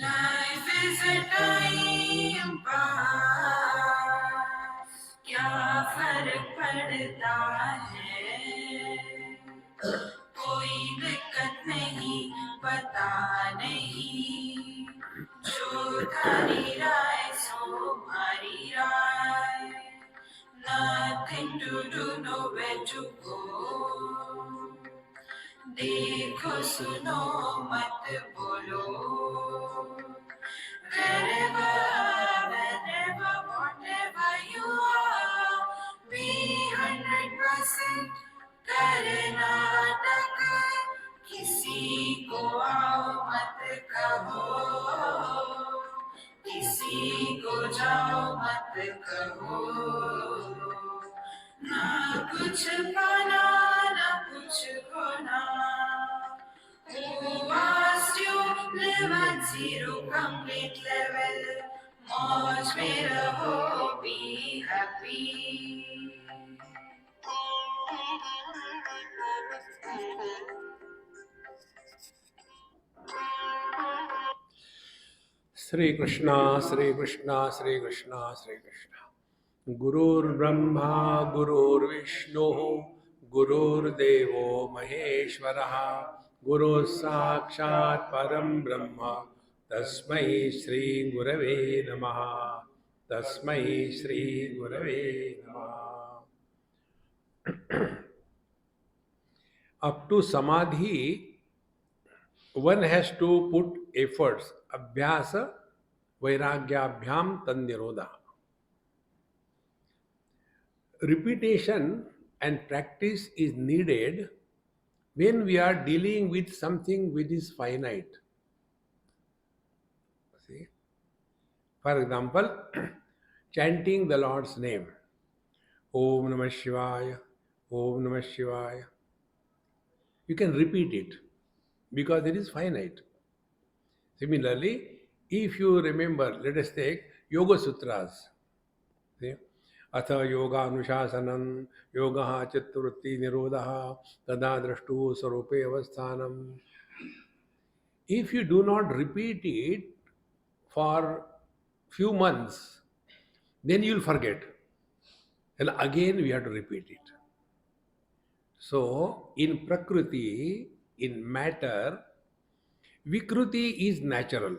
Life is a time pass, क्या फर्क पड़ता है, कोई दिक्कत नहीं, पता नहीं, जो थारी राय सो हमारी राय, nothing to do, nowhere to go, देखो सुनो मत बोलो, wherever, whenever, whatever you are, be 100% Karnataka, किसी को आओ मत कहो, किसी को जाओ मत कहो, ना कुछ पाना ना कुछ खोना, who asked you live at zero complete level, मौज में रहो, be happy. Sri Krishna, Sri Krishna, Sri Krishna, Sri Krishna. Gurur Brahma, Gurur Vishnu, Gurur Devo Maheshwaraha, Guru Sakshat Param Brahma, Tasmai Sri Gurave Namaha, Tasmai Sri Gurave Namaha. Up to Samadhi, one has to put efforts. Abhyasa, Vairagyabhyam Tannirodha. Repetition and practice is needed when we are dealing with something which is finite. See? For example, chanting the Lord's name. Om Namah Shivaya, Om Namah Shivaya. You can repeat it because it is finite. Similarly, if you remember, let us take Yoga Sutras. See? अथ योगानुशासनं योगः चित्तवृत्ति निरोधः तदा द्रष्टुः स्वरूपे अवस्थानम्. If you do not repeat it for few months, then you will forget. And again we have to repeat it. So, in Prakriti, in matter, Vikruti is natural.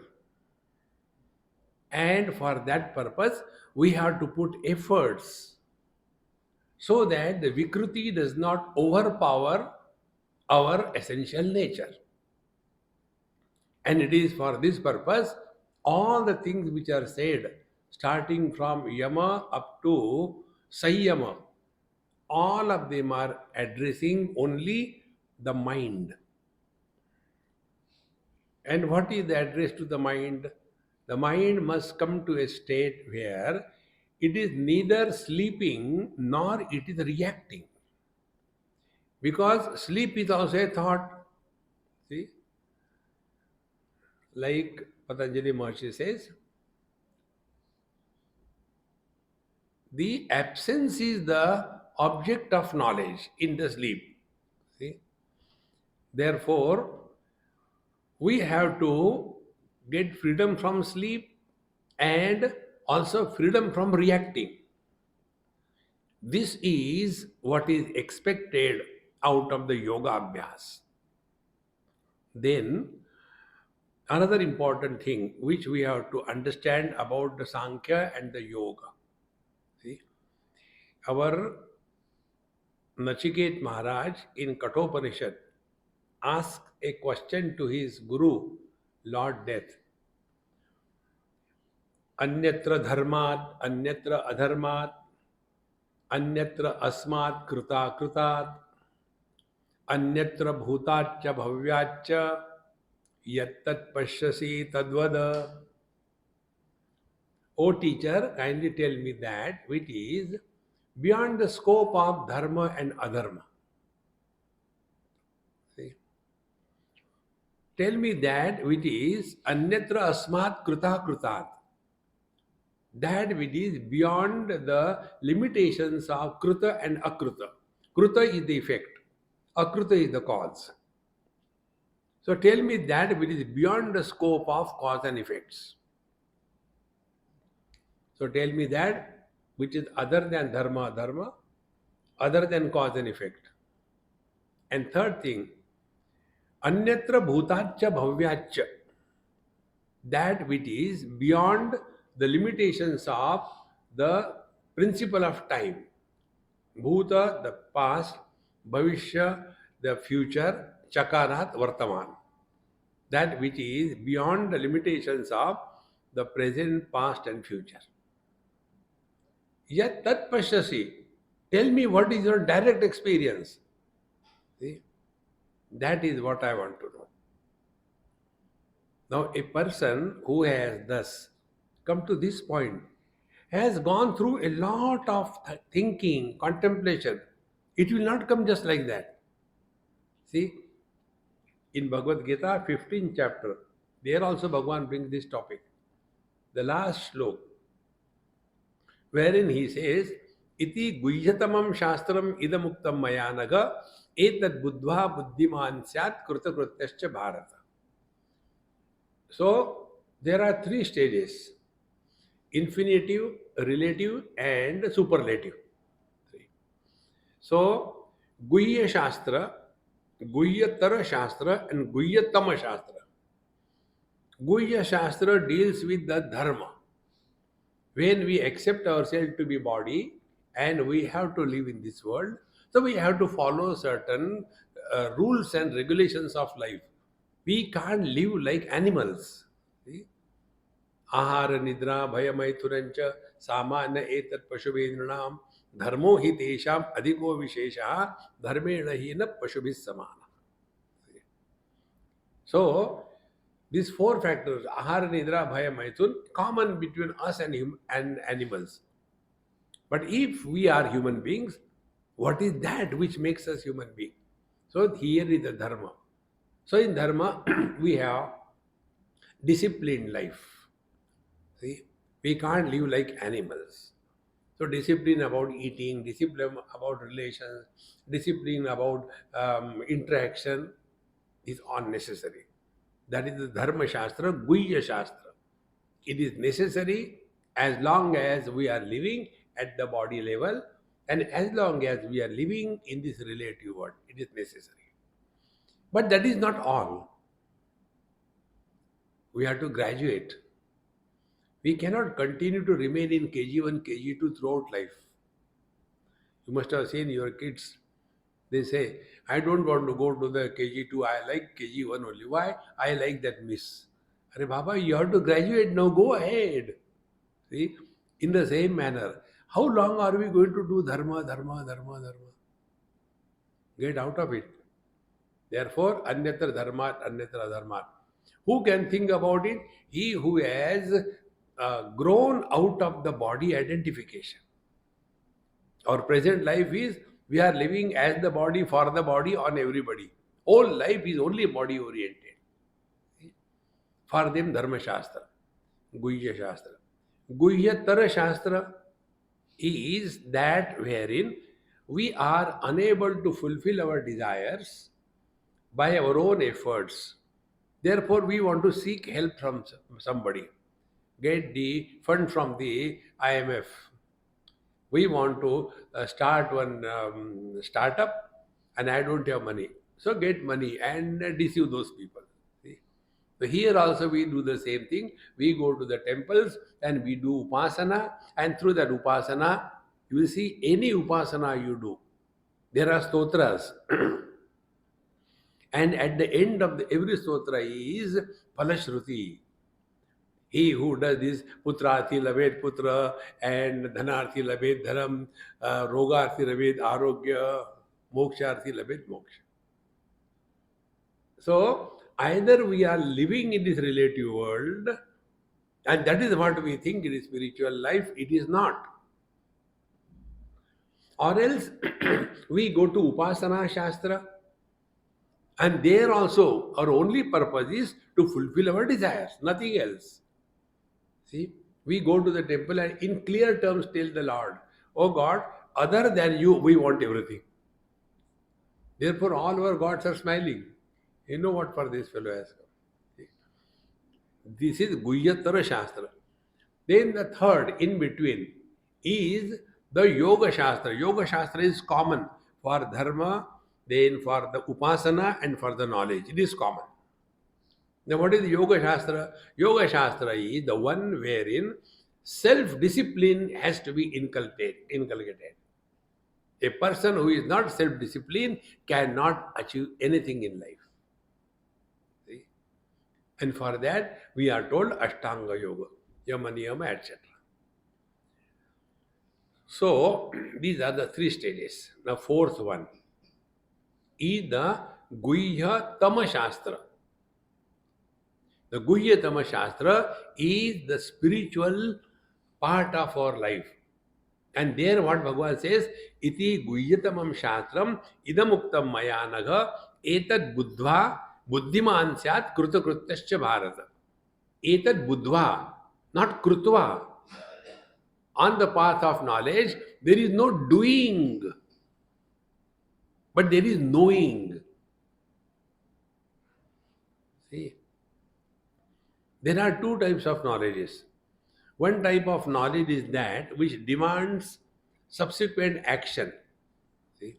And for that purpose, we have to put efforts so that the Vikruti does not overpower our essential nature. And it is for this purpose, all the things which are said, starting from Yama up to Sanyama, all of them are addressing only the mind. And what is the address to the mind? The mind must come to a state where it is neither sleeping nor it is reacting. Because sleep is also a thought. See? Like Patanjali Maharshi says, the absence is the object of knowledge in the sleep. See? Therefore, we have to get freedom from sleep and also freedom from reacting. This is what is expected out of the yoga abhyas. Then, another important thing which we have to understand about the Sankhya and the yoga. See, our Nachiket Maharaj in Kathopanishad asked a question to his guru, Lord Death. Anyatra dharmat, anyatra adharmat, anyatra asmat krita kritat, anyatra bhutaccha bhavyaccha, yattat pashyasi tadvada. O teacher, kindly tell me that which is beyond the scope of dharma and adharma. See? Tell me that which is anyatra asmat krita kritat. That which is beyond the limitations of kruta and akruta. Kruta is the effect, akruta is the cause. So tell me that which is beyond the scope of cause and effects. So tell me that which is other than dharma, other than cause and effect. And third thing, anyatra bhutaccha bhavyaccha, that which is beyond the limitations of the principle of time. Bhuta, the past, bhavishya, the future, chakarat, vartaman. That which is beyond the limitations of the present, past, and future. Yet tat pashyasi. Tell me what is your direct experience. See? That is what I want to know. Now, a person who has thus come to this point has gone through a lot of thinking, contemplation. It will not come just like that. See, in Bhagavad Gita, 15th chapter, there also Bhagavan brings this topic. The last slok, wherein he says, Iti guhyatamam shastram idamuktam mayanaga etad buddha buddhiman syat krutakrutyaschya bharata. So, there are three stages: infinitive, relative, and superlative. So, Guhya Shastra, Guhyatara Shastra, and Guhyatama Shastra. Guhya Shastra deals with the dharma. When we accept ourselves to be body and we have to live in this world, so we have to follow certain rules and regulations of life. We can't live like animals. See? Ahara nidra bhayamaiturancha samanya etat pashubendranam dharmo hi tesham adhiko vishesha dharmena hina pashubhis samana. So, these four factors, ahara nidra bhaya maitun, common between us and animals. But if we are human beings, what is that which makes us human beings? So here is the dharma. So in dharma, we have disciplined life. See, we can't live like animals. So discipline about eating, discipline about relations, discipline about interaction is unnecessary. That is the Dharma Shastra, Guhya Shastra. It is necessary as long as we are living at the body level and as long as we are living in this relative world. It is necessary. But that is not all. We have to graduate. We cannot continue to remain in KG1, KG2 throughout life. You must have seen your kids. They say, I don't want to go to the KG2, I like KG1 only. Why? I like that miss. Arey Baba, you have to graduate now, go ahead. See, in the same manner, how long are we going to do dharma? Get out of it. Therefore, anyatra dharmat, anyatra dharmat. Who can think about it? He who has grown out of the body identification. Our present life is, we are living as the body, for the body, on everybody. Whole life is only body oriented. For them, Dharma Shastra, Guhya Shastra. Guhyatara Shastra is that wherein we are unable to fulfill our desires by our own efforts. Therefore, we want to seek help from somebody. Get the fund from the IMF. We want to start one startup and I don't have money. So get money and deceive those people. See? So here also we do the same thing. We go to the temples and we do upasana, and through that upasana, you will see any upasana you do. There are stotras. And at the end of every stotra is Phalashruti. He who does this, Putrarthi labed putra, and Dhanarthi labed dharam, Rogarthi labed arogya, Moksharthi labed moksha. So, either we are living in this relative world, and that is what we think it is spiritual life, it is not. Or else, we go to Upasana Shastra, and there also our only purpose is to fulfill our desires, nothing else. See, we go to the temple and in clear terms tell the Lord, oh God, other than you, we want everything. Therefore, all our gods are smiling. You know what for this fellow has come? This is Guhyatara Shastra. Then the third in between is the Yoga Shastra. Yoga Shastra is common for dharma, then for the upasana and for the knowledge. It is common. Now, what is Yoga Shastra? Yoga Shastra is the one wherein self discipline has to be inculcated. A person who is not self disciplined cannot achieve anything in life. See? And for that, we are told Ashtanga Yoga, Yama Niyama, etc. So, these are the three stages. The fourth one is the Guhya Tama Shastra. The Guhya Tama Shastra is the spiritual part of our life. And there what Bhagavan says, iti Guhyatamam Shastram idamuktam mayanagha etad buddhva buddhiman syat krutakrutascha bharata. Etad buddhva, not krutva. On the path of knowledge, there is no doing, but there is knowing. See, there are two types of knowledges. One type of knowledge is that which demands subsequent action. See,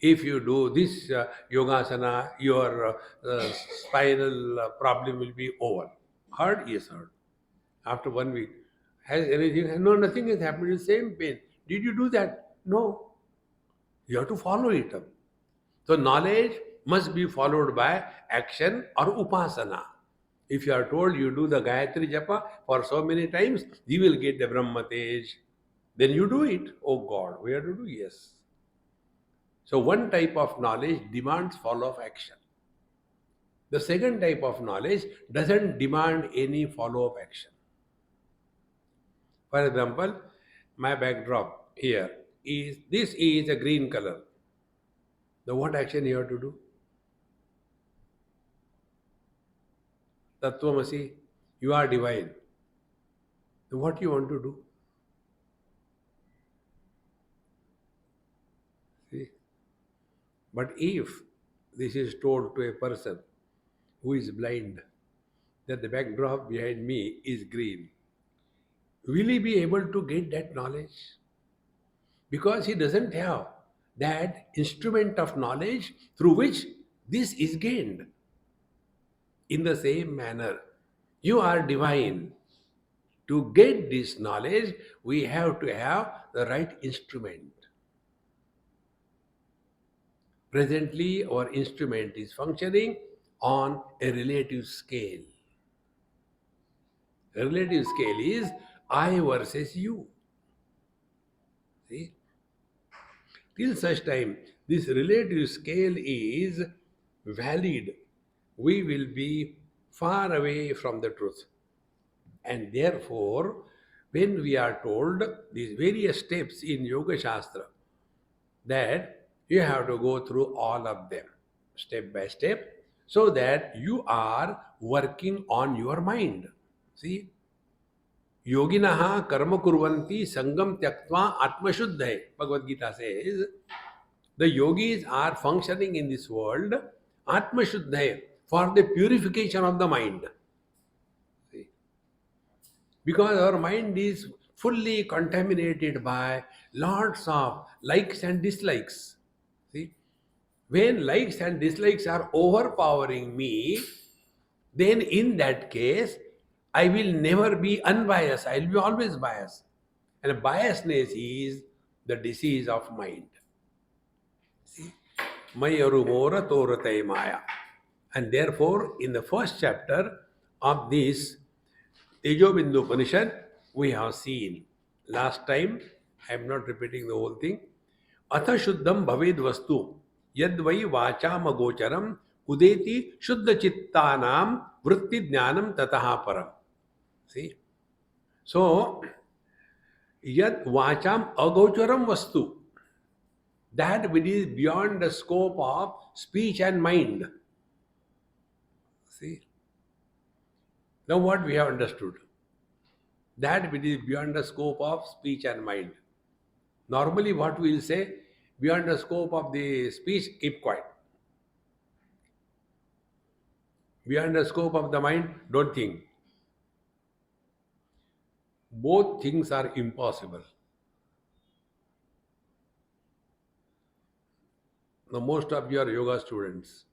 if you do this yogasana, your spinal problem will be over. Heard? Yes, heard. After 1 week, has anything? No, nothing has happened. It's same pain. Did you do that? No. You have to follow it up. So knowledge must be followed by action or upasana. If you are told you do the Gayatri Japa for so many times, you will get the Brahma Tej. Then you do it. Oh God, we have to do? Yes. So one type of knowledge demands follow-up action. The second type of knowledge doesn't demand any follow-up action. For example, my backdrop here this is a green color. Now what action you have to do? Tattvamasi, you are divine. Then what you want to do? See? But if this is told to a person who is blind, that the backdrop behind me is green, will he be able to get that knowledge? Because he doesn't have that instrument of knowledge through which this is gained. In the same manner, you are divine. To get this knowledge, we have to have the right instrument. Presently, our instrument is functioning on a relative scale. The relative scale is I versus you. See? Till such time, this relative scale is valid, we will be far away from the truth. And therefore, when we are told these various steps in Yoga Shastra, that you have to go through all of them step by step so that you are working on your mind. See, Yoginaha karma kurvanti sangam tyaktva atmashuddhay. Bhagavad Gita says, the yogis are functioning in this world atmashuddhay, for the purification of the mind. See? Because our mind is fully contaminated by lots of likes and dislikes. See? When likes and dislikes are overpowering me, then in that case, I will never be unbiased. I will be always biased. And biasness is the disease of mind. See? Mayarumora toratai maya. And therefore, in the first chapter of this Tejobindu Upanishad, we have seen last time, I am not repeating the whole thing. Atha Shuddham Bhaved Vastu Yadvai Vacham Agocharam Udeti Shuddha Chittanam Vritti Jnanam Tataha Param. See? So, Yad Vacham Agocharam Vastu, that which is beyond the scope of speech and mind. See? Now what we have understood? That which is beyond the scope of speech and mind. Normally what we will say, beyond the scope of the speech, keep quiet. Beyond the scope of the mind, don't think. Both things are impossible. Now, most of your yoga students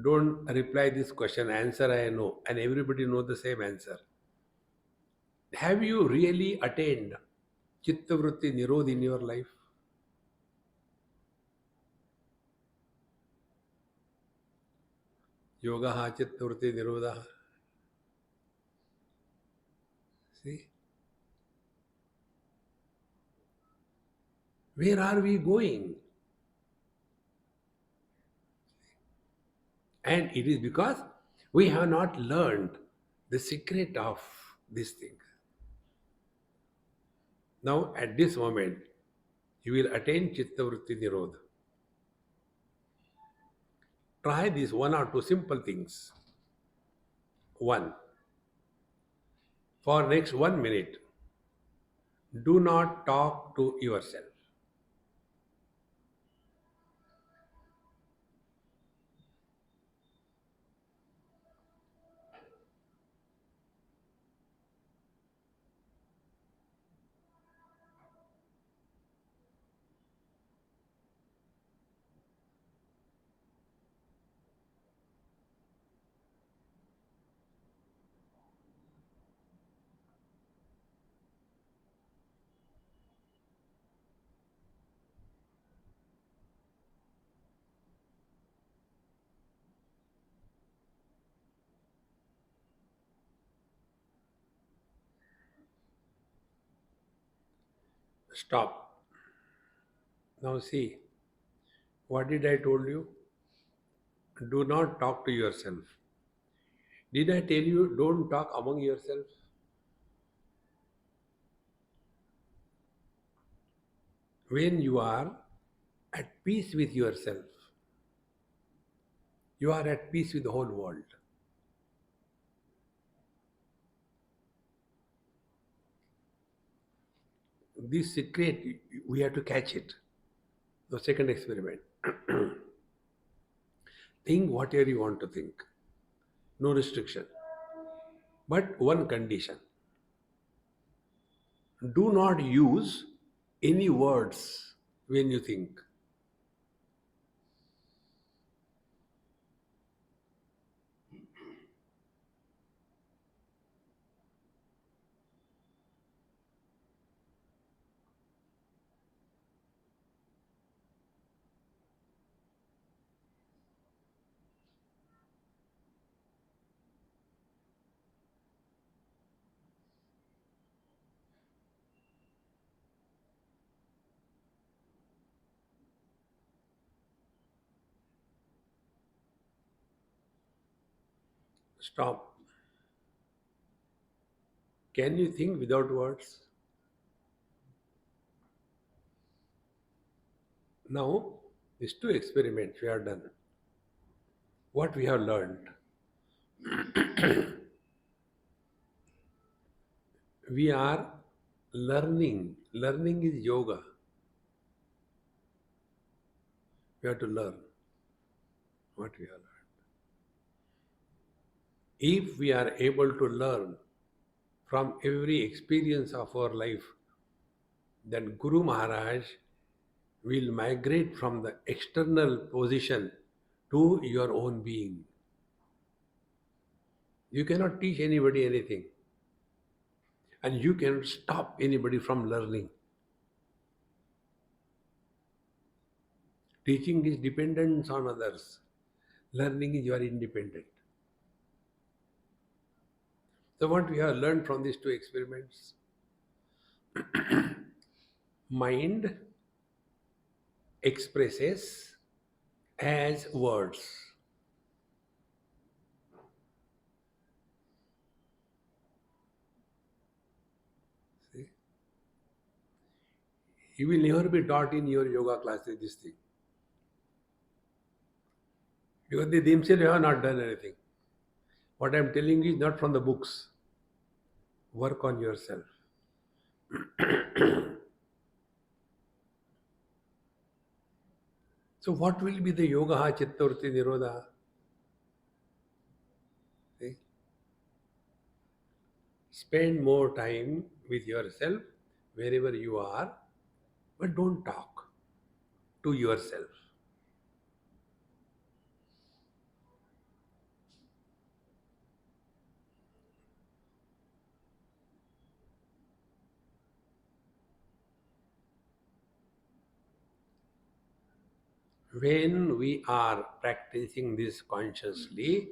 don't reply this question, answer I know, and everybody know the same answer. Have you really attained chitta vritti nirodh in your life? Yoga ha chitta vritti nirodha. See, where are we going? And it is because we have not learned the secret of this thing. Now, at this moment, you will attain chitta vritti nirodha. Try these one or two simple things. One, for next 1 minute, do not talk to yourself. Stop. Now see, what did I told you? Do not talk to yourself. Did I tell you don't talk among yourself? When you are at peace with yourself, you are at peace with the whole world. This secret, we have to catch it. The second experiment. Think whatever you want to think. No restriction. But one condition. Do not use any words when you think. Stop. Can you think without words? Now, these two experiments we have done. What we have learned? We are learning. Learning is yoga. We have to learn what we have learned. If we are able to learn from every experience of our life, then Guru Maharaj will migrate from the external position to your own being. You cannot teach anybody anything, and you cannot stop anybody from learning. Teaching is dependence on others. Learning is you are independent. So what we have learned from these two experiments? Mind expresses as words. See? You will never be taught in your yoga classes this thing. Because they themselves have not done anything. What I am telling you is not from the books. Work on yourself. So what will be the yoga ha chitta vritti nirodha? Spend more time with yourself wherever you are, but don't talk to yourself. When we are practicing this consciously,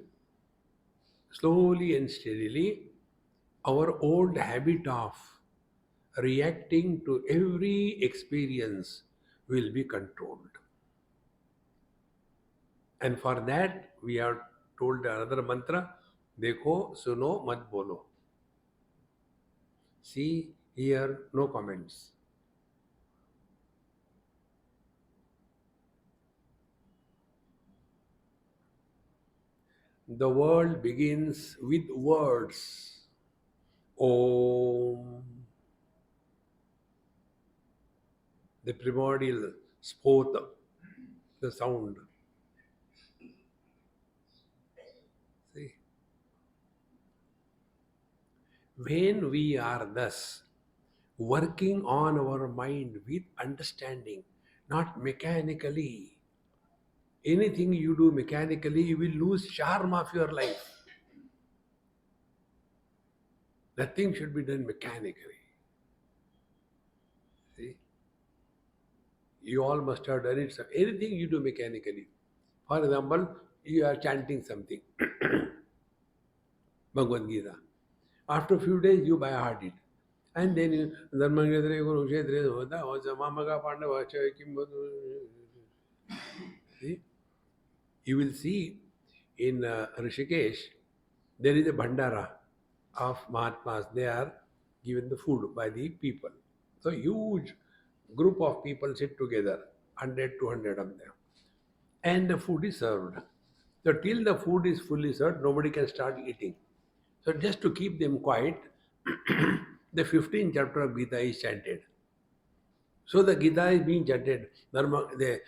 slowly and steadily, our old habit of reacting to every experience will be controlled. And for that, we are told another mantra, Dekho, suno, mat bolo. See, hear, no comments. The world begins with words. Om. The primordial spot, the sound. See, when we are thus working on our mind with understanding, not mechanically, anything you do mechanically, you will lose charm of your life. Nothing should be done mechanically. See, you all must have done it. So anything you do mechanically. For example, you are chanting something, Bhagavad Gita. After a few days, you by heart it. And then you, Dharmangadre, Kurukshetre, Hoda, Hosa, Mamaga, Pandava, Kim. See, you will see in Rishikesh, there is a Bhandara of Mahatmas. They are given the food by the people. So huge group of people sit together, 100, 200 of them. And the food is served. So till the food is fully served, nobody can start eating. So just to keep them quiet, the 15th chapter of Gita is chanted. So the Gita is being chanted. Dharma, the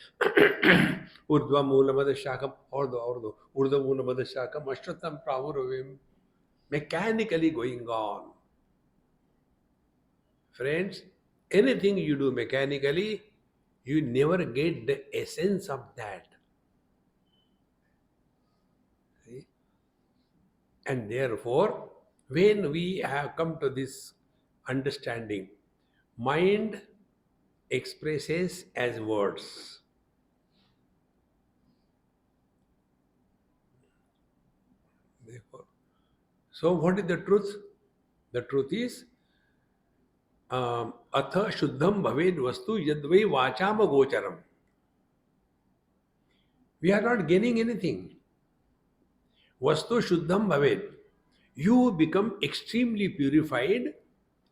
Urdhva Moolamada Shakam, or the Urdhva Moolamada Shakam, Ashtatam Pravuravim, mechanically going on. Friends, anything you do mechanically, you never get the essence of that. See? And therefore, when we have come to this understanding, mind expresses as words. Therefore, so what is the truth? The truth is, अथ शुद्धम भवेद वस्तु यद्वै वाचाम गोचरम. We are not gaining anything. Vastu shuddham bhaved. You become extremely purified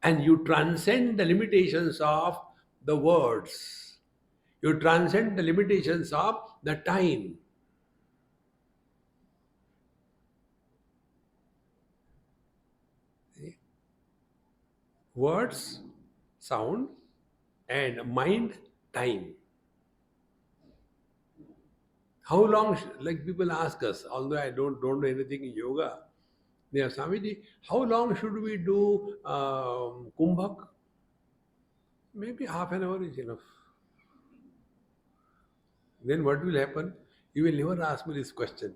and you transcend the limitations of the words. You transcend the limitations of the time. See? Words, sound, and mind, time. How long, like people ask us, although I don't know anything in yoga, they ask, Swamiji, how long should we do kumbhak? Maybe half an hour is enough. Then what will happen? You will never ask me this question.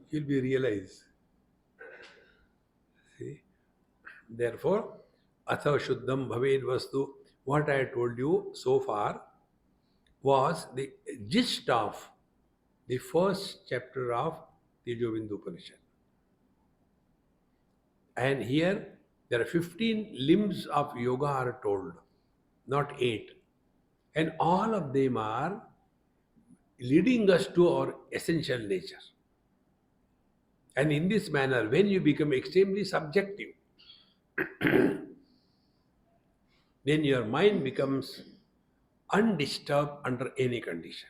You'll be realized. See? Therefore, atha shuddham bhaved vastu, what I told you so far was the gist of the first chapter of Tejobindu Upanishad. And here there are 15 limbs of yoga are told, not 8. And all of them are leading us to our essential nature. And in this manner, when you become extremely subjective, then your mind becomes undisturbed under any condition.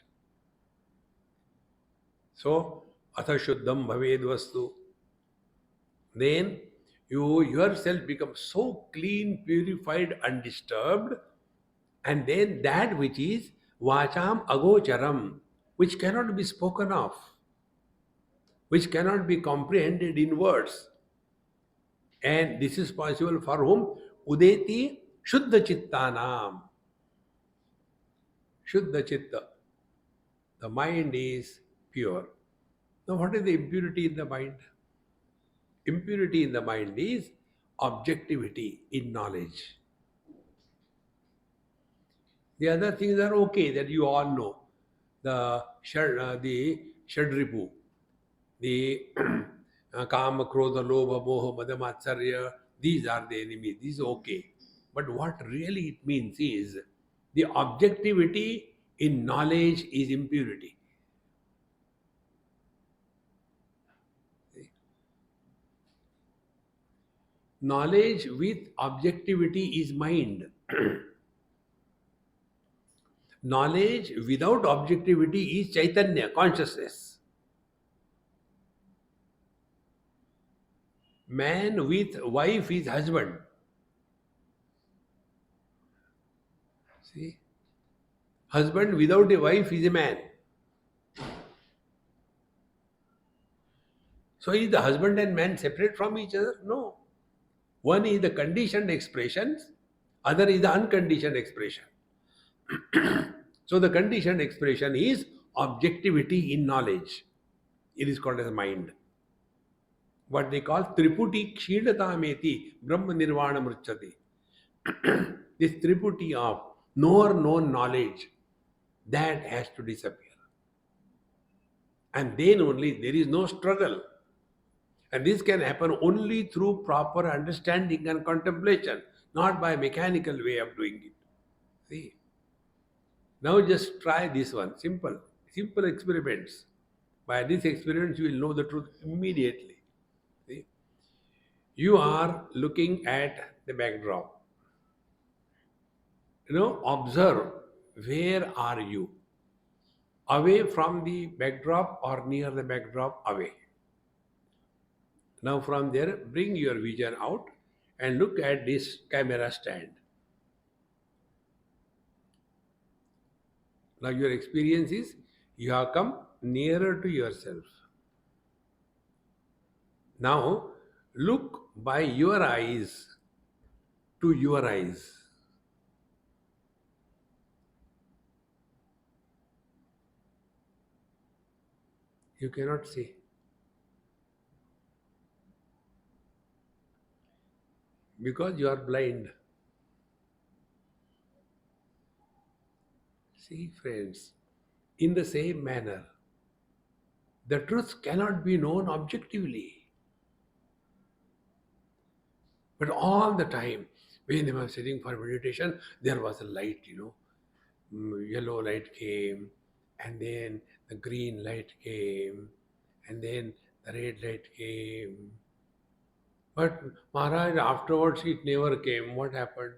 So, atha shuddham bhaved vastu. Then you yourself become so clean, purified, undisturbed, and then that which is vacham agocharam, which cannot be spoken of, which cannot be comprehended in words, And this is possible for whom? Udeti Shuddha Chittanam. Shuddha Chitta. The mind is pure. Now, what is the impurity in the mind? Impurity in the mind is objectivity in knowledge. The other things are okay that you all know. The Shadripu, the Kama, Krodha, Lobha, Moha, Madamatsarya, these are the enemies. These are okay. But what really it means is the objectivity in knowledge is impurity. Knowledge with objectivity is mind. Knowledge without objectivity is Chaitanya, consciousness. Man with wife is husband. See? Husband without a wife is a man. So is the husband and man separate from each other? No. One is the conditioned expressions, other is the unconditioned expression. So the conditioned expression is objectivity in knowledge. It is called as mind. What they call Triputi Kshidatameti Brahma Nirvana Mruchati. This Triputi of knower known knowledge, that has to disappear. And then only there is no struggle. And this can happen only through proper understanding and contemplation, not by mechanical way of doing it. See? Now just try this one. Simple. Simple experiments. By this experiment, you will know the truth immediately. See? You are looking at the backdrop. Observe, where are you? Away from the backdrop or near the backdrop? Away. Now from there, bring your vision out and look at this camera stand. Now your experience is you have come nearer to yourself. Now look by your eyes to your eyes. You cannot see. Because you are blind. See, friends, in the same manner, the truth cannot be known objectively. But all the time, when I was sitting for meditation, there was a light, yellow light came, and then the green light came, and then the red light came. But Maharaj, afterwards it never came. What happened?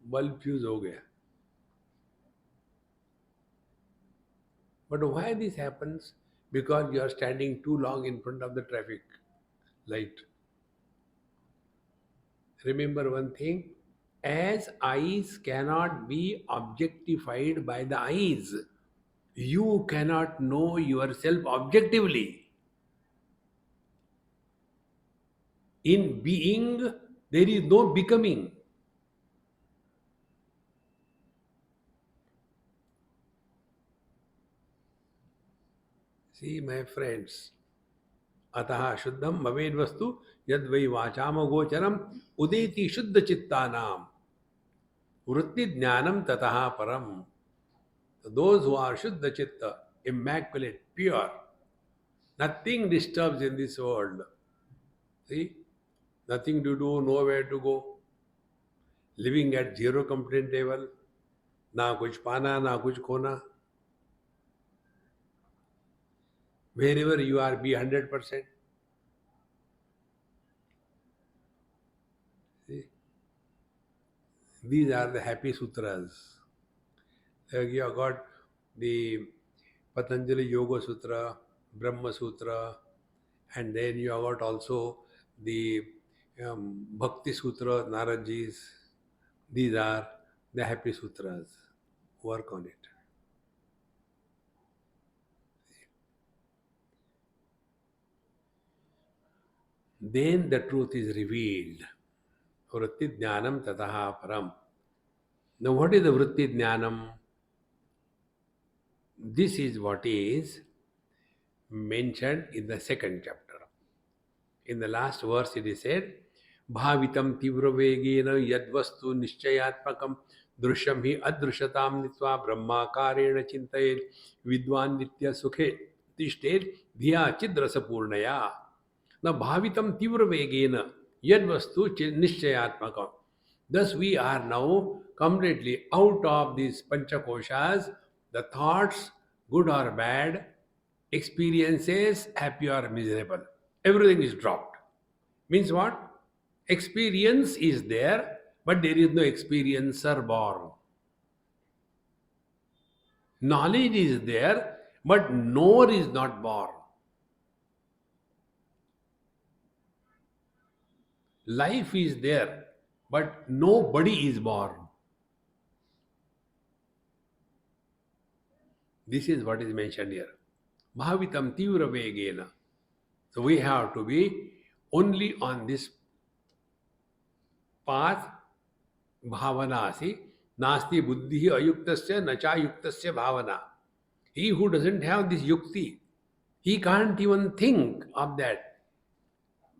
Bulb fuse ho gaya. But why this happens? Because you are standing too long in front of the traffic light. Remember one thing, as eyes cannot be objectified by the eyes, you cannot know yourself objectively. In being, there is no becoming. See, my friends, अतः शुद्धम भवेद वस्तु यद वै वाचाम गोचरम उदेति शुद्ध चित्तानाम वृत्ति ज्ञानम ततः परम. Those who are Shuddha Chitta, immaculate, pure, nothing disturbs in this world. See? Nothing to do, nowhere to go. Living at zero complaint level. Na kuch pana, na kuch khona. Wherever you are, be 100%. See? These are the happy sutras. You have got the Patanjali Yoga Sutra, Brahma Sutra, and then you have got also the Bhakti Sutra, Naradji's. These are the happy sutras. Work on it. then the truth is revealed. Vritti jnanam tataha param. Now, what is the vritti jnanam? This is what is mentioned in the second chapter. In the last verse, it is said, Bhavitam tivra vegena yadvastu nishchayatmakam drishyam hi adrishyatam nitva brahmakarena chintayet vidwan nitya sukhe tishtet dhiya chidrasa purnaya. Now, bhavitam tivra vegena yadvastu nishchayatmakam. Thus, we are now completely out of these panchakoshas, the thoughts, good or bad, experiences, happy or miserable. Everything is dropped. Means what? Experience is there, but there is no experiencer born. Knowledge is there, but knower is not born. Life is there, but nobody is born. This is what is mentioned here. Bhavitam tivra vegena. So we have to be only on this path, bhavanasi, nasti buddhi ayuktasya nacha yuktasya bhavana. He who doesn't have this yukti, he can't even think of that.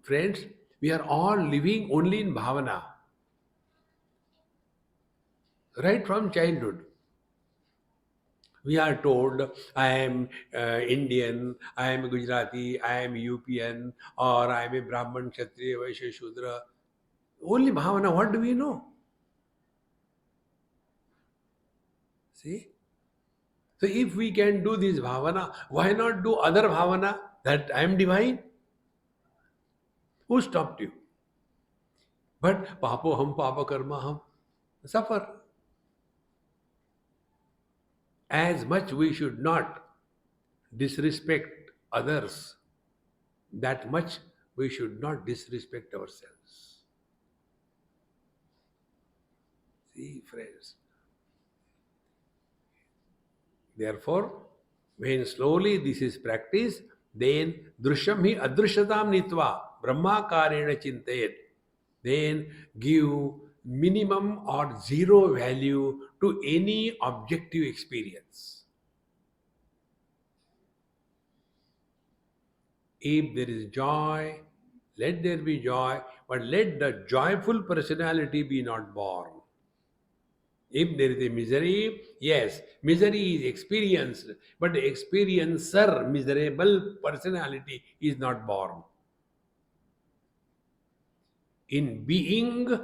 Friends, we are all living only in bhavana. Right from childhood. We are told, I am Indian, I am Gujarati, I am UPN, or I am a Brahman, Kshatriya, Vaishya, Shudra. Only bhavana, what do we know? See? So if we can do this bhavana, why not do other bhavana that I am divine? Who stopped you? But papoham, papa karmaham, suffer. As much we should not disrespect others, that much we should not disrespect ourselves. See, friends. Therefore, when slowly this is practiced, then drishyam hi adrishyatam nitva brahmakarena chintayet. Then give minimum or zero value to any objective experience. If there is joy, let there be joy, but let the joyful personality be not born. If there is a misery, yes, misery is experienced, but the experiencer, miserable personality is not born. In being,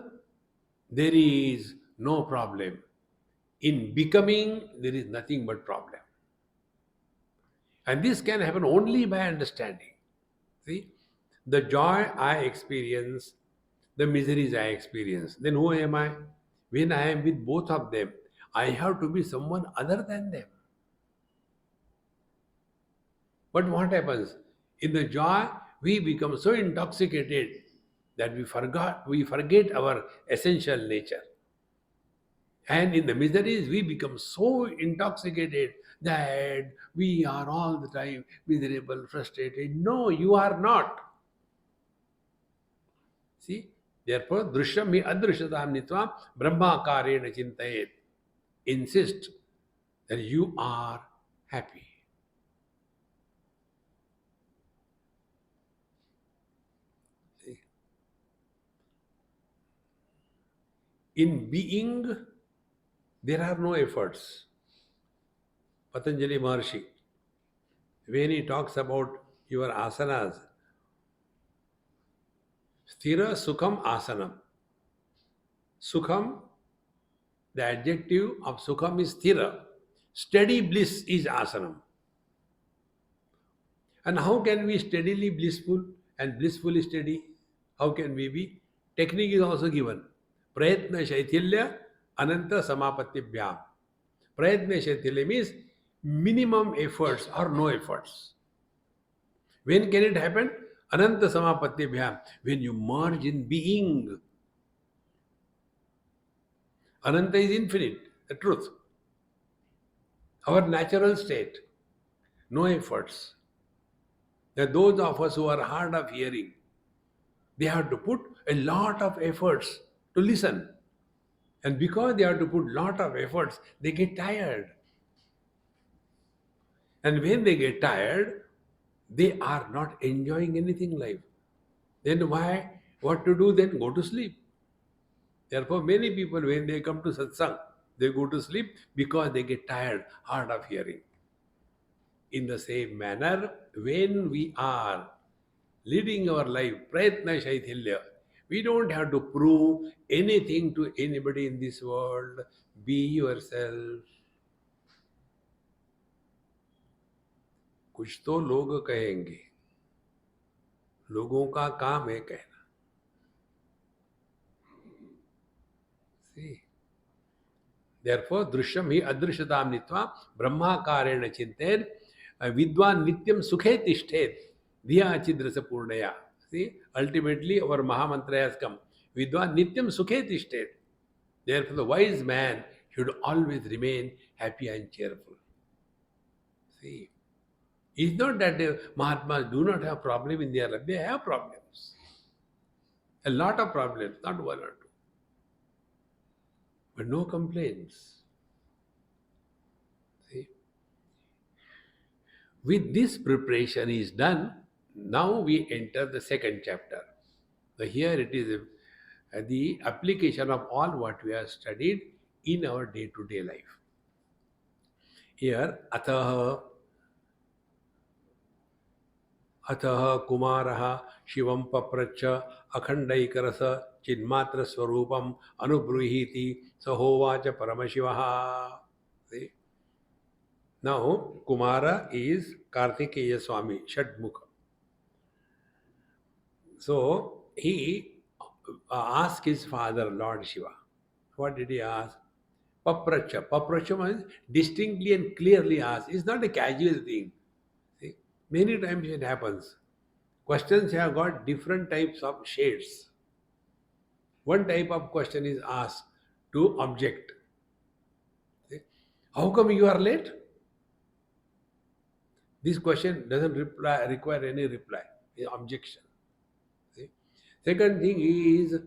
there is no problem. In becoming, there is nothing but problem. And this can happen only by understanding. See, the joy I experience, the miseries I experience. Then who am I? When I am with both of them, I have to be someone other than them. But what happens? In the joy, we become so intoxicated that we forget our essential nature. And in the miseries, we become so intoxicated that we are all the time miserable, frustrated. No, you are not. See? Therefore, drishyam hi adrishyatam nitva brahmakarena chintayet. Insist that you are happy. See? In being, there are no efforts. Patanjali Maharshi, when he talks about your asanas, sthira sukham asanam. Sukham, the adjective of sukham is sthira. Steady bliss is asanam. And how can we steadily blissful and blissfully steady? How can we be? Technique is also given. Prayatna shaithilya ananta samapatibhyam. Prayatna shaithilya means minimum efforts or no efforts. When can it happen? Ananta samapatibhyam. When you merge in being. Ananta is infinite, the truth. Our natural state. No efforts. There are those of us who are hard of hearing. they have to put a lot of efforts to listen. And because they have to put lot of efforts, they get tired. And when they get tired, they are not enjoying anything in life. Then why? What to do then? Go to sleep. Therefore, many people, when they come to satsang, they go to sleep because they get tired, hard of hearing. In the same manner, when we are leading our life, prayatna shaithilya, we don't have to prove anything to anybody in this world. Be yourself. कुछ तो लोग कहेंगे, लोगों का काम है कहना. See? Therefore, drishyam hi adrishyatam nitva brahmakarena chinten vidwan nityam sukhe tishthet dhiya chidrasa purnaya. See, ultimately our Mahamantra has come. Vidwan nityam sukhe tishthet. Therefore, the wise man should always remain happy and cheerful. See, it's not that Mahatmas do not have problem in their life. They have problems. A lot of problems, not one or two. But no complaints. See? With this preparation is done, now we enter the second chapter. So here it is the application of all what we have studied in our day-to-day life. Here, atah कुमारः शिवं पप्रच्छ अखण्डैकरस चिन्मात्र स्वरूपम अनुब्रूहीति सहोवाच परमशिवः. See? Now, Kumara is Kartikeya Swami, Shadmukha. So, he asked his father, Lord Shiva. What did he ask? Papracha. Papracha means distinctly and clearly asked. It's not a casual thing. See? Many times it happens. Questions have got different types of shades. One type of question is asked to object. See? How come you are late? This question doesn't require any reply. It's objection. See? Second thing is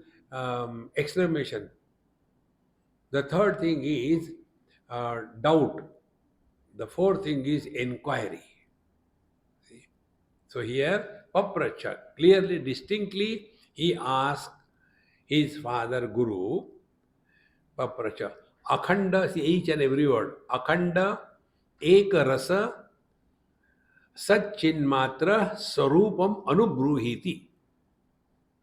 exclamation. The third thing is doubt. The fourth thing is inquiry. See? So here, Papracha, clearly, distinctly, he asked his father Guru, Papracha, Akhanda, see each and every word, Akhanda, Eka Rasa, Satchinmatra, Sarupam Anubruhiti.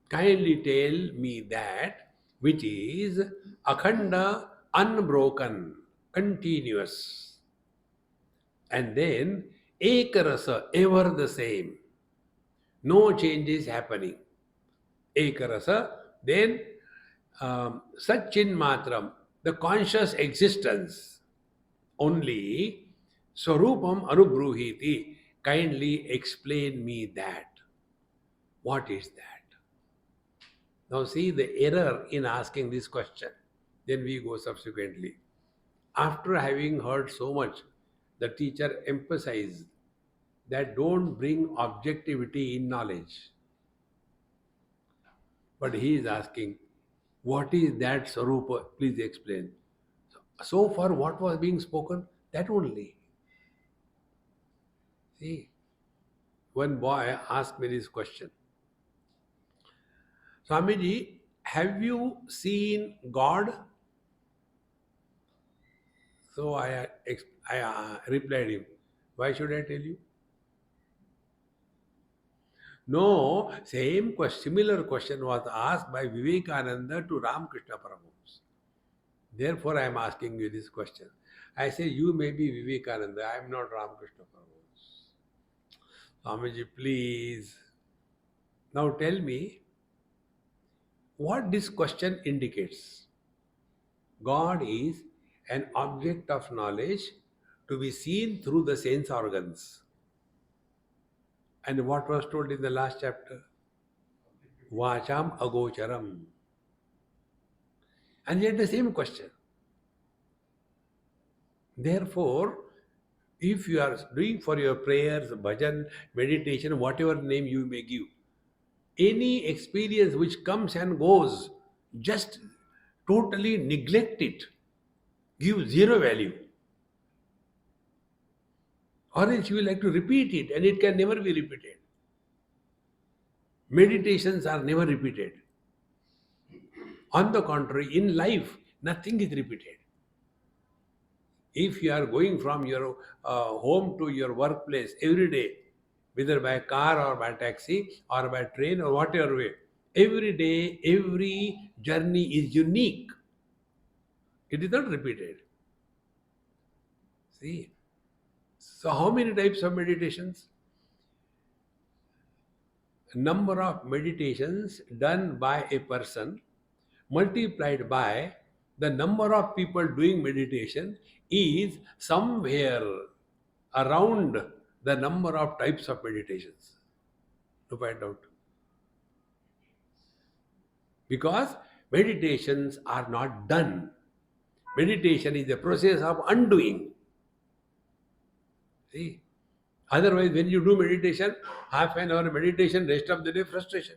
Kindly tell me that which is Akhanda, unbroken, continuous. And then Ekarasa, ever the same. No changes happening. Ekarasa, then Satchin Matram, the conscious existence. Only Swarupam Anubruhiti, kindly explain me that. What is that? Now see the error in asking this question. Then we go subsequently. After having heard so much, the teacher emphasized that don't bring objectivity in knowledge. But he is asking, what is that Sarupa? Please explain. So far, what was being spoken? That only. See, one boy asked me this question. Swamiji, have you seen God? So I replied him, why should I tell you? No, similar question was asked by Vivekananda to Ramakrishna Paramahamsa. Therefore, I am asking you this question. I say, you may be Vivekananda, I am not Ramakrishna Paramahamsa. Swamiji, please. Now tell me, what this question indicates. God is an object of knowledge to be seen through the sense organs. And what was told in the last chapter? Vacham agocharam. And yet the same question. Therefore, if you are doing for your prayers, bhajan, meditation, whatever name you may give, Any experience which comes and goes, just totally neglect it, give zero value. Or else you will like to repeat it and it can never be repeated. Meditations are never repeated. On the contrary, in life, nothing is repeated. If you are going from your home to your workplace every day, whether by car or by taxi or by train or whatever way, every day, every journey is unique. It is not repeated. See? So, how many types of meditations? Number of meditations done by a person multiplied by the number of people doing meditation is somewhere around the number of types of meditations to find out. Because meditations are not done. Meditation is a process of undoing. See? Otherwise, when you do meditation, half an hour meditation, rest of the day frustration.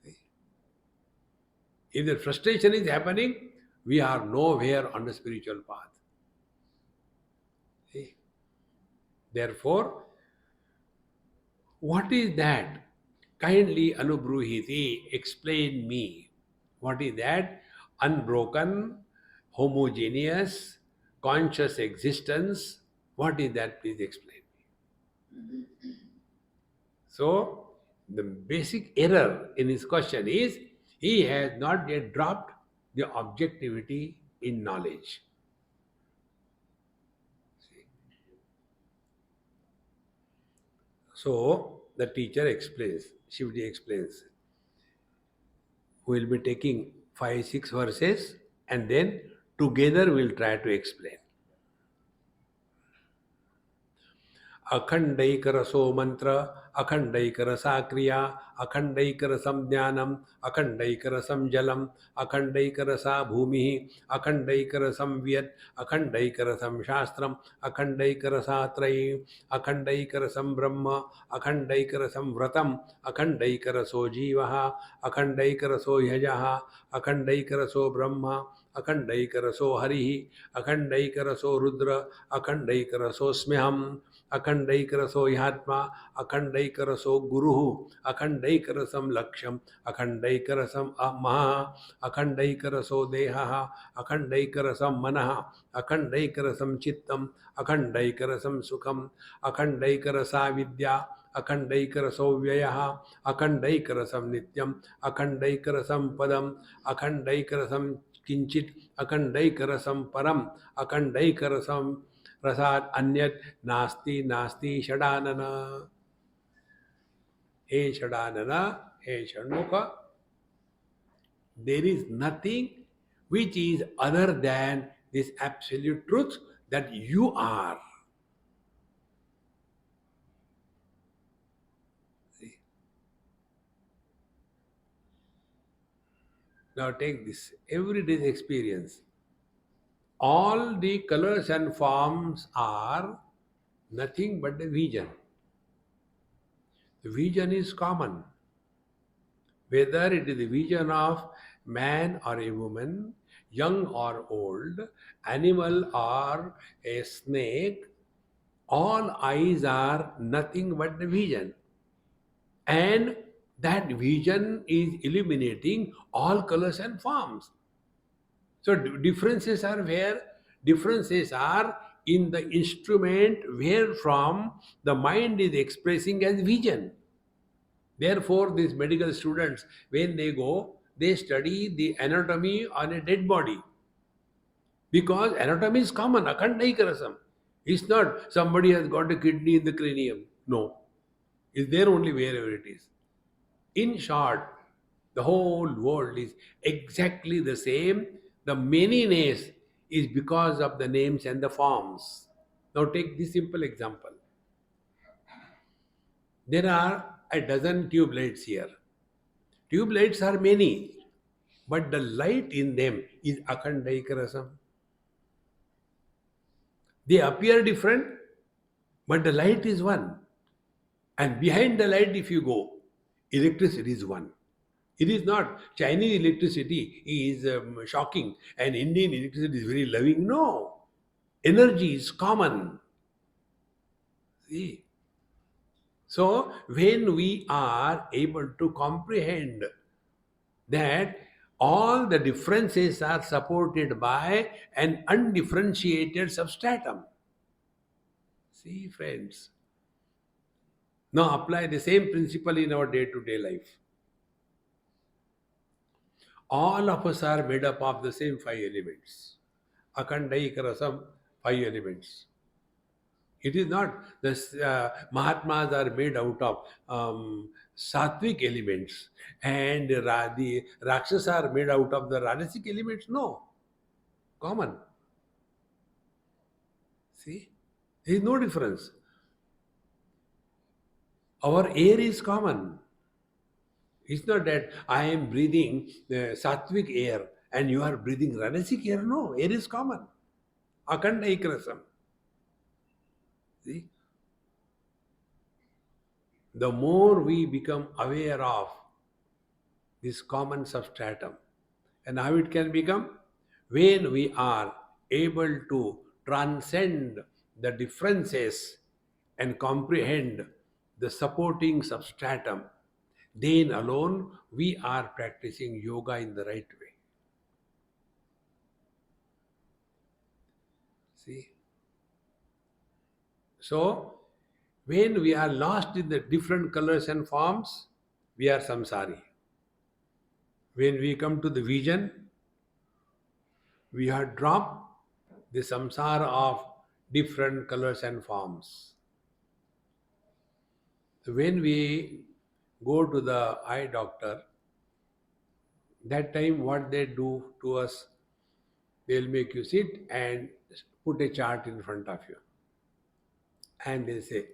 See? If the frustration is happening, we are nowhere on the spiritual path. See? Therefore, what is that? Kindly anubruhiti, explain me. What is that? Unbroken, homogeneous, conscious existence. What is that? Please explain me. So, the basic error in his question is he has not yet dropped the objectivity in knowledge. So, the teacher explains, Shivji explains. We will be taking 5, 6 verses and then together we will try to explain. अखंडैक रसो मंत्र अखंडैक रसा क्रिया अखंडैक रसम ज्ञानम अखंडैक रसम जलम अखंडैक रसा भूमि अखंडैक रसम वियत अखंडैक रसम शास्त्रम अखंडैक रसा त्रयी अखंडैक रसम ब्रह्म अखंडैक रसम व्रतम अखंडैक रसो जीव अखंडैक रसो यज अखंडैक रसो ब्रह्म अखंडैक रसो हरि अखंडैक रसो रुद्र अखंडैक रसो स्म्यहम अखंडैक रसो ह्यात्मा अखंडैक रसो गुरु अखंडैक रसम लक्ष्यम अखंडैक रसम महा अखंडैक रसो देह अखंडैक रसम मनः अखंडैक रसम चित्तम अखंडैक रसम सुखम अखंडैक रसा विद्या अखंडैक रसो व्यय अखंडैक रसम नित्यम अखंडैक रसम पदम अखंडैक रसम किंचित अखंडैक रसम परम अखंडैक रसम प्रसाद अन्यत नास्ति नास्ति षडानन. हे षडानन, हे Shanmukha, there is nothing which is other than this absolute truth that you are. See? Now take this everyday's experience. All the colors and forms are nothing but the vision. The vision is common. Whether it is the vision of man or a woman, young or old, animal or a snake, all eyes are nothing but the vision. And that vision is illuminating all colors and forms. So differences are where? Differences are in the instrument where from the mind is expressing as vision. Therefore, these medical students, when they go, they study the anatomy on a dead body. Because anatomy is common, akhandaikasam. It's not somebody has got a kidney in the cranium. No. It's there only wherever it is. In short, the whole world is exactly the same. The manyness is because of the names and the forms. Now take this simple example. There are a dozen tube lights here. Tube lights are many, but the light in them is akhandaikarasam. They appear different, but the light is one. And behind the light, if you go, Electricity is one. It is not Chinese electricity is shocking and Indian electricity is very loving. No. Energy is common. See? So, when we are able to comprehend that all the differences are supported by an undifferentiated substratum. See, friends. Now, apply the same principle in our day to day life. All of us are made up of the same five elements. Akandaikarasam, five elements. It is not the Mahatmas are made out of sattvic elements and the Rakshas are made out of the Rajasic elements. No, common. See, there is no difference. Our air is common. It's not that I am breathing sattvic air and you are breathing Rajasic air. No, air is common. Akanda ikrasam. See, the more we become aware of this common substratum, and how it can become when we are able to transcend the differences and comprehend the supporting substratum, then alone we are practicing yoga in the right way. See? So, when we are lost in the different colors and forms, we are samsari. When we come to the vision, we have dropped the samsara of different colors and forms. So when we go to the eye doctor, that time what they do to us, they'll make you sit and put a chart in front of you. And they say,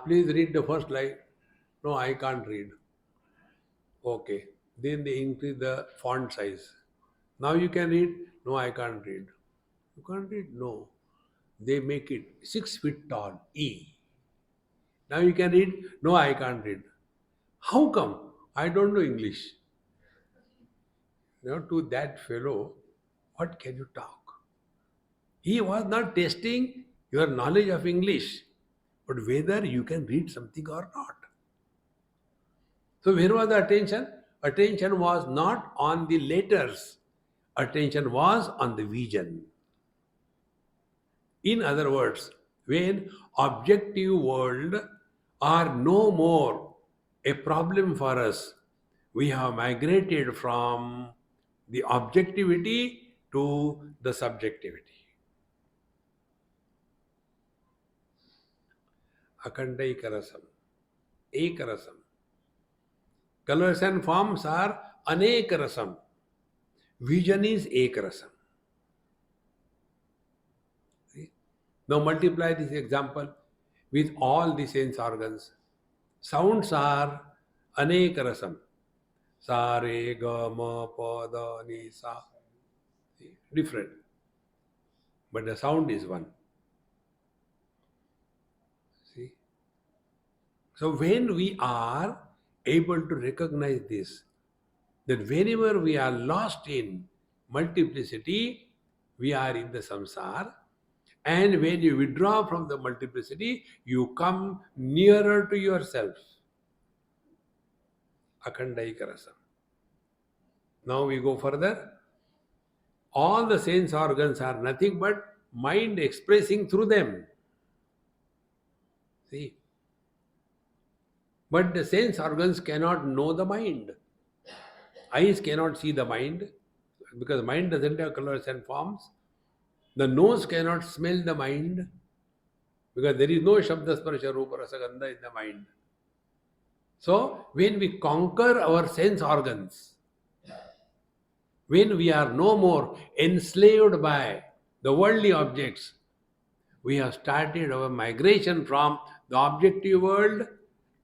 please read the first line. No, I can't read. Okay. Then they increase the font size. Now you can read. No, I can't read. You can't read? No. They make it 6 feet tall. E. Now you can read. No, I can't read. How come? I don't know English. To that fellow, what can you talk? He was not testing your knowledge of English, but whether you can read something or not. So where was the attention? Attention was not on the letters. Attention was on the vision. In other words, when objective world are no more a problem for us, we have migrated from the objectivity to the subjectivity. Akandaikarasam, ekarasam. Colors and forms are anekarasam. Vision is ekarasam. See? Now multiply this example with all the sense organs. Sounds are anekarasam. Sa, re, ga, ma, pa, da, ni, sa. See? Different. But the sound is one. See? So when we are able to recognize this, that whenever we are lost in multiplicity, we are in the samsara. And when you withdraw from the multiplicity, you come nearer to yourself. Akandaikarasam. Now we go further. All the sense organs are nothing but mind expressing through them. See? But the sense organs cannot know the mind. Eyes cannot see the mind because mind doesn't have colors and forms. The nose cannot smell the mind because there is no Shabda Sparsha Rupa Rasa Gandha in the mind. So, when we conquer our sense organs, when we are no more enslaved by the worldly objects, we have started our migration from the objective world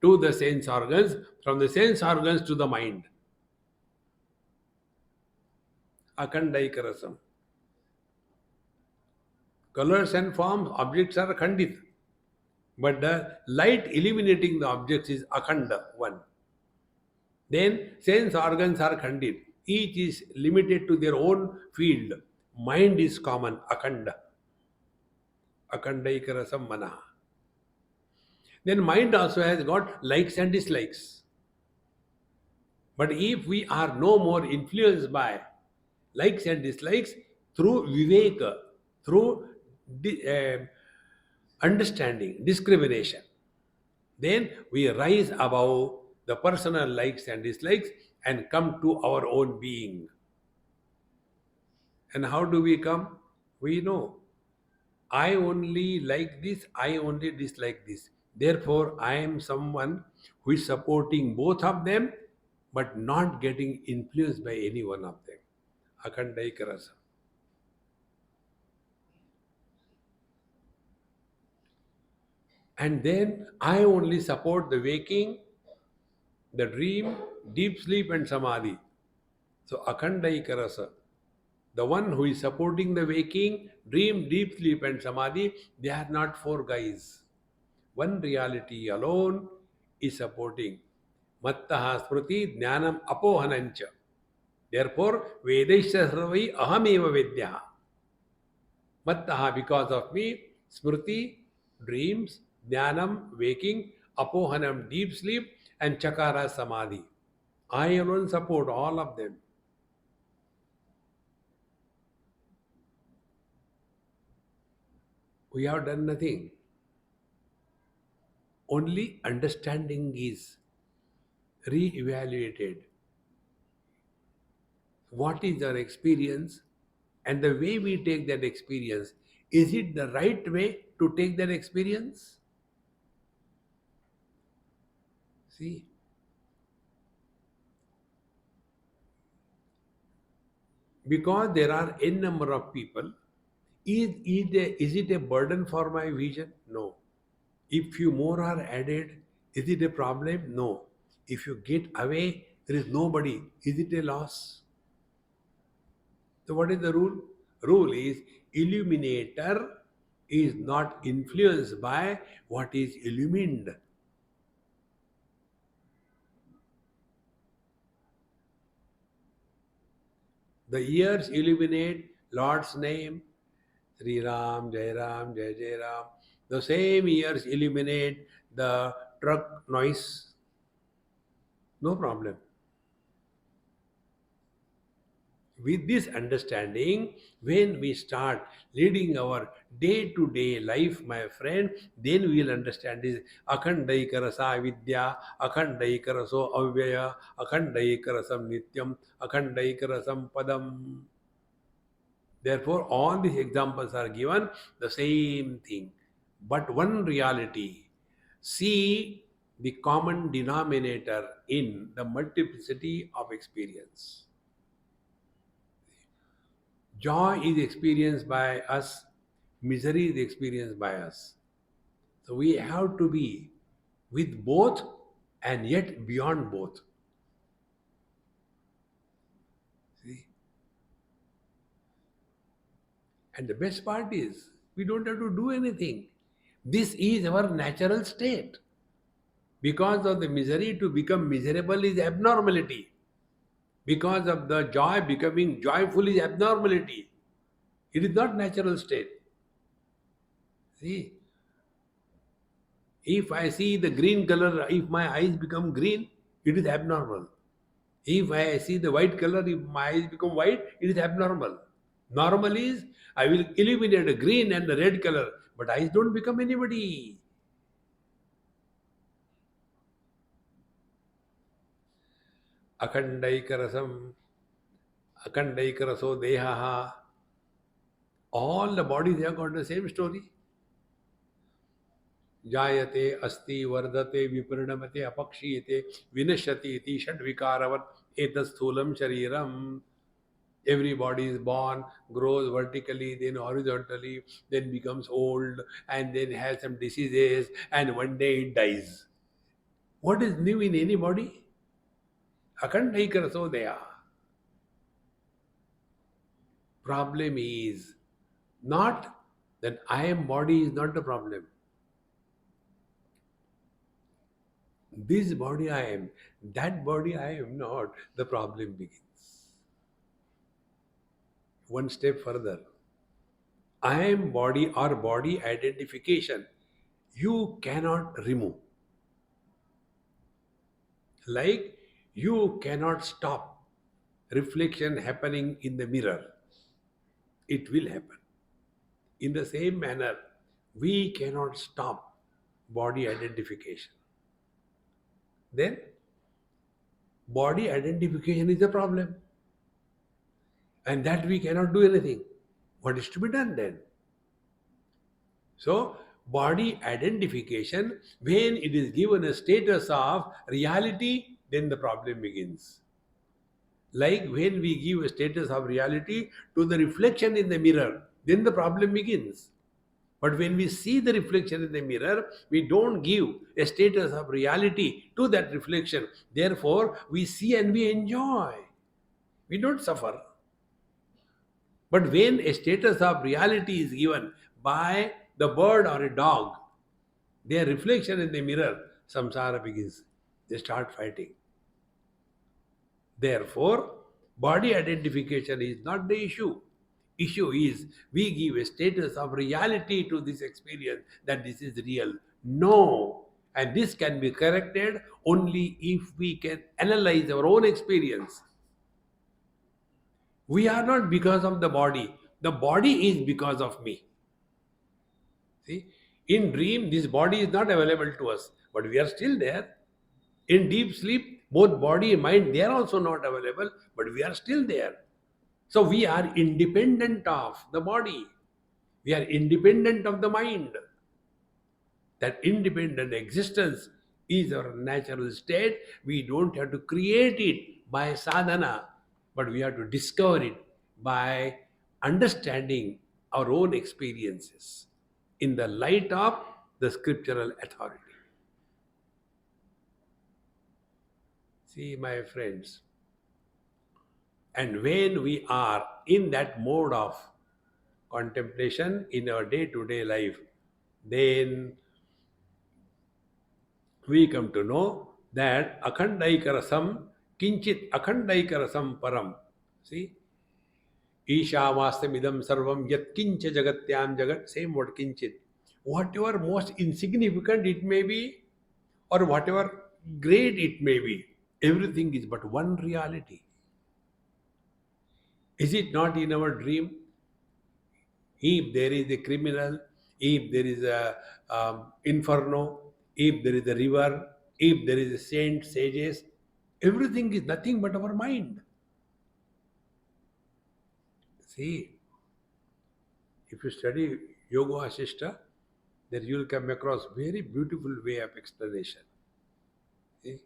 to the sense organs, from the sense organs to the mind. Akandaikarasam. Colors and forms, objects are khandit. But the light illuminating the objects is akhanda, one. Then sense organs are khandit. Each is limited to their own field. Mind is common, akhanda, akhandaikarasam mana. Then mind also has got likes and dislikes. But if we are no more influenced by likes and dislikes through viveka, through understanding, discrimination, then we rise above the personal likes and dislikes and come to our own being. And how do we come? We know I only like this, I only dislike this. Therefore, I am someone who is supporting both of them but not getting influenced by any one of them. Akhandaikarasa. And then I only support the waking, the dream, deep sleep, and samadhi. So, Akhandaikarasa. The one who is supporting the waking, dream, deep sleep, and samadhi, they are not four guys. One reality alone is supporting. Mattaha smriti jnanam apohanancha. Therefore, Vedaisha sarvai ahameva vedyaha. Mattaha, because of me, smriti, dreams, jnanam, waking, apohanam, deep sleep, and chakara, samadhi. I alone support all of them. We have done nothing. Only understanding is re-evaluated. What is our experience and the way we take that experience? Is it the right way to take that experience? See, because there are n number of people, is it a burden for my vision? No. If few more are added, is it a problem? No. If you get away, there is nobody. Is it a loss? So, what is the rule? Rule is illuminator is not influenced by what is illumined. The ears illuminate Lord's name, Sri Ram, Jai Ram, Jai Jai Ram. The same ears illuminate the truck noise. No problem. With this understanding, when we start leading our day to day life, my friend, then we will understand this Akhandaikarasa Vidya, Akhandaikaraso Avyaya, Akhandaikarasam Nityam, Akhandaikarasam Padam. Therefore, all these examples are given the same thing, but one reality. See the common denominator in the multiplicity of experience. Joy is experienced by us, misery is experienced by us. So we have to be with both and yet beyond both. See? And the best part is, we don't have to do anything. This is our natural state. Because of the misery, to become miserable is abnormality. Because of the joy, becoming joyful is abnormality. It is not natural state. See, if I see the green color, if my eyes become green, it is abnormal. If I see the white color, if my eyes become white, it is abnormal. Normal is I will illuminate a green and the red color, but eyes don't become anybody. Akhandaikarasam, Akhandaikaraso Dehaha. All the bodies have got the same story. जायते अस्ति वर्धते विपरिणमते अपक्षीयते विनश्यति इति षड्विकारवत् एतत्स्थूलं शरीरम. Everybody is born, grows vertically, then horizontally, then becomes old, and then has some diseases, and one day it dies. What is new in any body? Akhandaikarasodaya. Problem is not that I am body is not the problem. This body I am, that body I am not, the problem begins. One step further. I am body or body identification, you cannot remove. Like you cannot stop reflection happening in the mirror. It will happen. In the same manner, we cannot stop body identification. Then, body identification is a problem, and that we cannot do anything. What is to be done then? So, body identification, when it is given a status of reality, then the problem begins. Like when we give a status of reality to the reflection in the mirror, then the problem begins. But when we see the reflection in the mirror, we don't give a status of reality to that reflection. Therefore, we see and we enjoy. We don't suffer. But when a status of reality is given by the bird or a dog, their reflection in the mirror, samsara begins. They start fighting. Therefore, body identification is not the issue. Issue is we give a status of reality to this experience that this is real. No. And this can be corrected only if we can analyze our own experience. We are not because of the body. The body is because of me. See, in dream, this body is not available to us, but we are still there. In deep sleep, both body and mind, they are also not available, but we are still there. So we are independent of the body. We are independent of the mind. That independent existence is our natural state. We don't have to create it by sadhana, but we have to discover it by understanding our own experiences in the light of the scriptural authority. See, my friends, and when we are in that mode of contemplation in our day to day life, then we come to know that akhandaikarasam kinchit akhandaikarasam param. See, Ishamastamidam sarvam yat kincha jagatyam jagat, same word kinchit. Whatever most insignificant it may be, or whatever great it may be, everything is but one reality. Is it not in our dream? If there is a criminal, if there is a inferno, if there is a river, if there is a saint, sages, everything is nothing but our mind. See, if you study Yoga Asishta, then you will come across very beautiful way of explanation. See?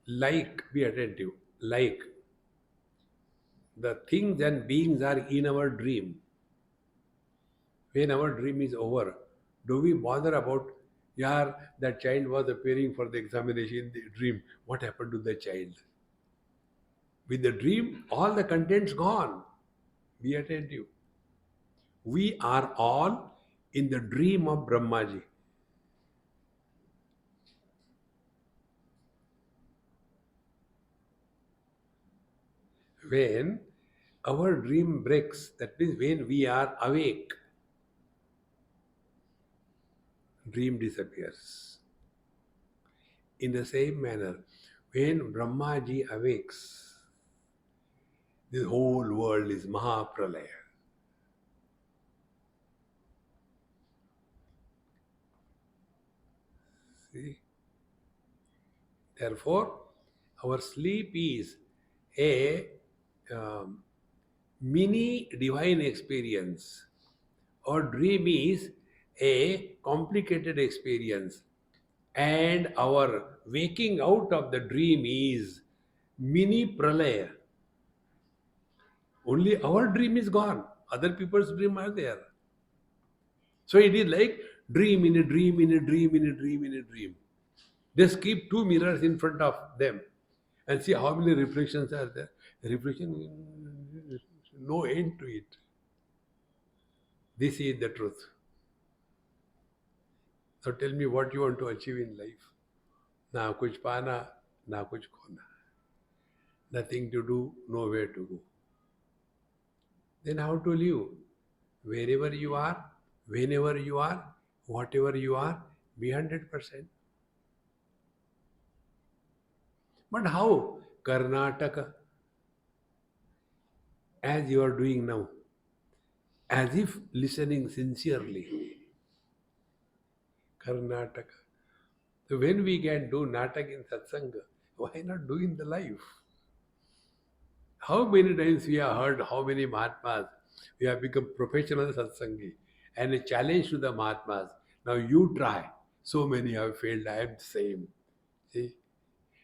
Like, be attentive, like the things and beings are in our dream. When our dream is over, do we bother about, yeah, that child was appearing for the examination in the dream? What happened to the child? With the dream, all the contents gone. Be attentive. We are all in the dream of Brahmaji. When our dream breaks, that means when we are awake, dream disappears. In the same manner, when Brahmaji awakes, the whole world is Mahapralaya. See? Therefore, our sleep is a um, mini divine experience. Our dream is a complicated experience. And our waking out of the dream is mini pralaya. Only our dream is gone. Other people's dream are there. So it is like dream in a dream in a dream in a dream in a dream. Just keep two mirrors in front of them and see how many reflections are there. Reflection, no end to it. This is the truth. So tell me what you want to achieve in life. Na kuch pana, na kuch khona. Nothing to do, nowhere to go. Then how to live? Wherever you are, whenever you are, whatever you are, be 100%. But how? Karnataka, as you are doing now, as if listening sincerely. Karnataka. So when we can do Natak in Satsanga, why not do in the life? How many times we have heard how many Mahatmas we have become professional Satsangi and a challenge to the Mahatmas. Now you try. So many have failed. I am the same. See?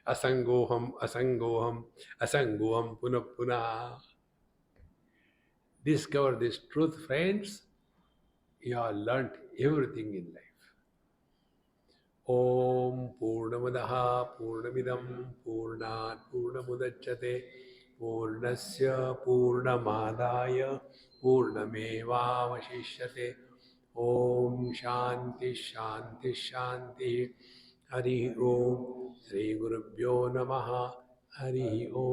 Asangoham, asangoham, asangoham, puna puna. Discover this truth, friends. You have learnt everything in life. ॐ पूर्णमदः पूर्णमिदं पूर्णात् पूर्णमुदच्यते पूर्णस्य पूर्णमादाय पूर्णमेवावशिष्यते ॐ शान्ति शान्ति शान्तिः हरिः ॐ श्रीगुरुभ्यो नमः हरिः ॐ